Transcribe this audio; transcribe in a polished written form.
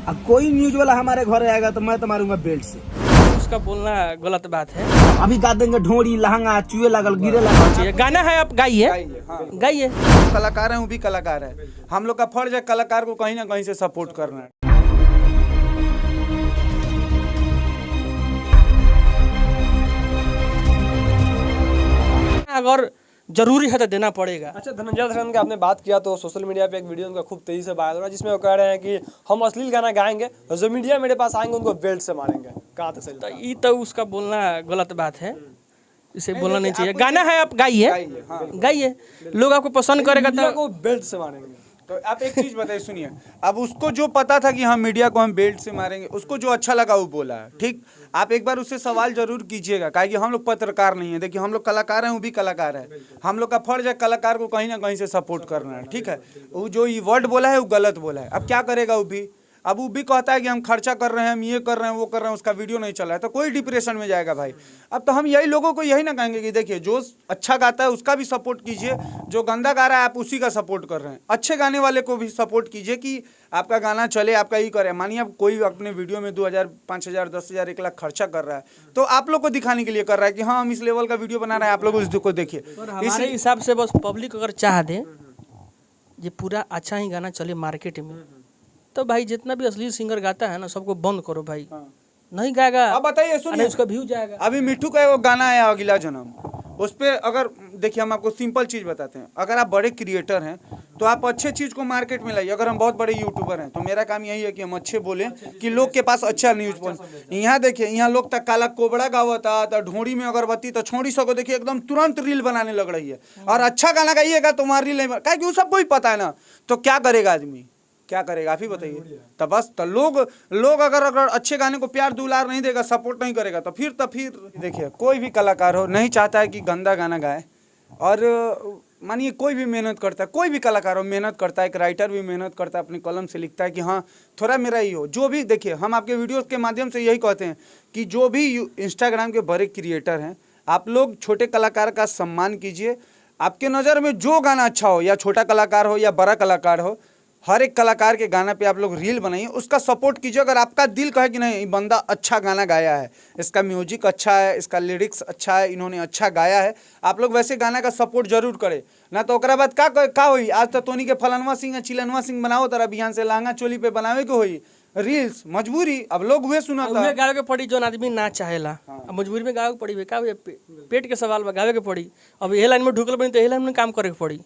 अब कोई न्यूज वाला हमारे घर आएगा तो मैं तो मारूंगा बेल्ट से। उसका बोलना गलत बात है। अभी गा देंगे ढोड़ी लहंगा चुए लगल गिरे लगल। गाना है, आप गाइए गाइए। कलाकार है, वो भी कलाकार है। हम लोग का फर्ज है कलाकार को कहीं ना कहीं से सपोर्ट करना है। अगर जरूरी है तो देना पड़ेगा। अच्छा, धनंजय धरन का आपने बात किया तो सोशल मीडिया पे एक वीडियो उनका खूब तेजी से वायरल हो रहा है जिसमें वो कह रहे हैं कि हम अश्लील गाना गाएंगे और जो मीडिया मेरे पास आएंगे उनको बेल्ट से मारेंगे। कहाँ तक सही? तो ये तो उसका बोलना गलत बात है, इसे बोलना नहीं चाहिए। गाना है, आप गाइए गाइए, लोग आपको पसंद करेगा मीडिया तो को बेल्ट से मारेंगे। तो आप एक चीज बताइए, सुनिए। अब उसको जो पता था कि हम मीडिया को हम बेल्ट से मारेंगे, उसको जो अच्छा लगा वो बोला है, ठीक। आप एक बार उससे सवाल जरूर कीजिएगा, काहे कि हम लोग पत्रकार नहीं है। देखिए, हम लोग कलाकार हैं, वो भी कलाकार है। हम लोग का फर्ज है कलाकार को कहीं ना कहीं से सपोर्ट करना है, ठीक है। वो जो ये वर्ड बोला है वो गलत बोला है। अब क्या करेगा वो भी? अब वो भी कहता है कि हम खर्चा कर रहे हैं, हम ये कर रहे हैं, वो कर रहे हैं, उसका वीडियो नहीं चल रहा है, तो कोई डिप्रेशन में जाएगा भाई। अब तो हम यही लोगों को यही ना कहेंगे कि देखिए, जो अच्छा गाता है उसका भी सपोर्ट कीजिए, जो गंदा गा रहा है आप उसी का सपोर्ट कर रहे हैं। अच्छे गाने वाले को भी सपोर्ट कीजिए कि आपका गाना चले, आपका ये करे। मानिए आप कोई अपने वीडियो में 2000, 5000, 10,000, 1 लाख खर्चा कर रहा है, तो आप लोग को दिखाने के लिए कर रहा है कि हाँ हम इस लेवल का वीडियो बना रहे हैं, आप लोग उसको देखिए। हमारे हिसाब से बस पब्लिक अगर चाह दे ये पूरा अच्छा ही गाना चले मार्केट में, तो भाई जितना भी अश्लील सिंगर गाता है ना सबको बंद करो भाई। नहीं गाएगा अब बताइए, सुनिए, उसका व्यू जाएगा। अभी मिट्टू का एक गाना है अगला जन्म, उस पर अगर देखिए, हम आपको सिंपल चीज बताते हैं। अगर आप बड़े क्रिएटर हैं तो आप अच्छे चीज को मार्केट में लाइए। अगर हम बहुत बड़े यूट्यूबर हैं तो मेरा काम यही है कि हम अच्छे बोलें कि लोग के पास अच्छा न्यूज पहुंचे। यहाँ देखिए, यहाँ लोग तक काला कोबड़ा गावता था, ढोड़ी में अगरबत्ती, तो छोड़ी सको देखिए एकदम तुरंत रील बनाने लग रही है। और अच्छा गाना गाइएगा तो हमारी रील नहीं, क्या कि वो सबको ही पता है ना। तो क्या करेगा आदमी, क्या करेगा आप ही बताइए। तो बस तो लोग अगर अच्छे गाने को प्यार दुलार नहीं देगा, सपोर्ट नहीं करेगा, तो फिर देखिए, कोई भी कलाकार हो नहीं चाहता है कि गंदा गाना गाए। और मानिए कोई भी मेहनत करता है, कोई भी कलाकार हो मेहनत करता है, एक राइटर भी मेहनत करता है, अपनी कलम से लिखता है कि हाँ थोड़ा मेरा ही हो। जो भी देखिए, हम आपके वीडियोस के माध्यम से यही कहते हैं कि जो भी इंस्टाग्राम के बड़े क्रिएटर हैं, आप लोग छोटे कलाकार का सम्मान कीजिए। आपके नज़र में जो गाना अच्छा हो, या छोटा कलाकार हो या बड़ा कलाकार हो, हर एक कलाकार के गाना पे आप लोग रील बनाइए, उसका सपोर्ट कीजिए। अगर आपका दिल कहे कि नहीं ये बंदा अच्छा गाना गाया है, इसका म्यूजिक अच्छा है, इसका लिरिक्स अच्छा है, इन्होंने अच्छा गाया है, आप लोग वैसे गाना का सपोर्ट जरूर करें ना। तो ओकरा बाद का होई, आज तो तोनी के फलनवा सिंह चिलनवा सिंह बनाओ तरह बिहान से लहंगा चोली पे बनावे के होई रील्स, मजबूरी। अब लोग हुए सुना था गावे के पड़ी जो आदमी ना चाहेला, अब मजबूरी में गावे के पड़ी, का पेट के सवाल में गावे के पड़ी। अब ये लाइन में ढुकल बनी तो ये लाइन में काम करे के पड़ी।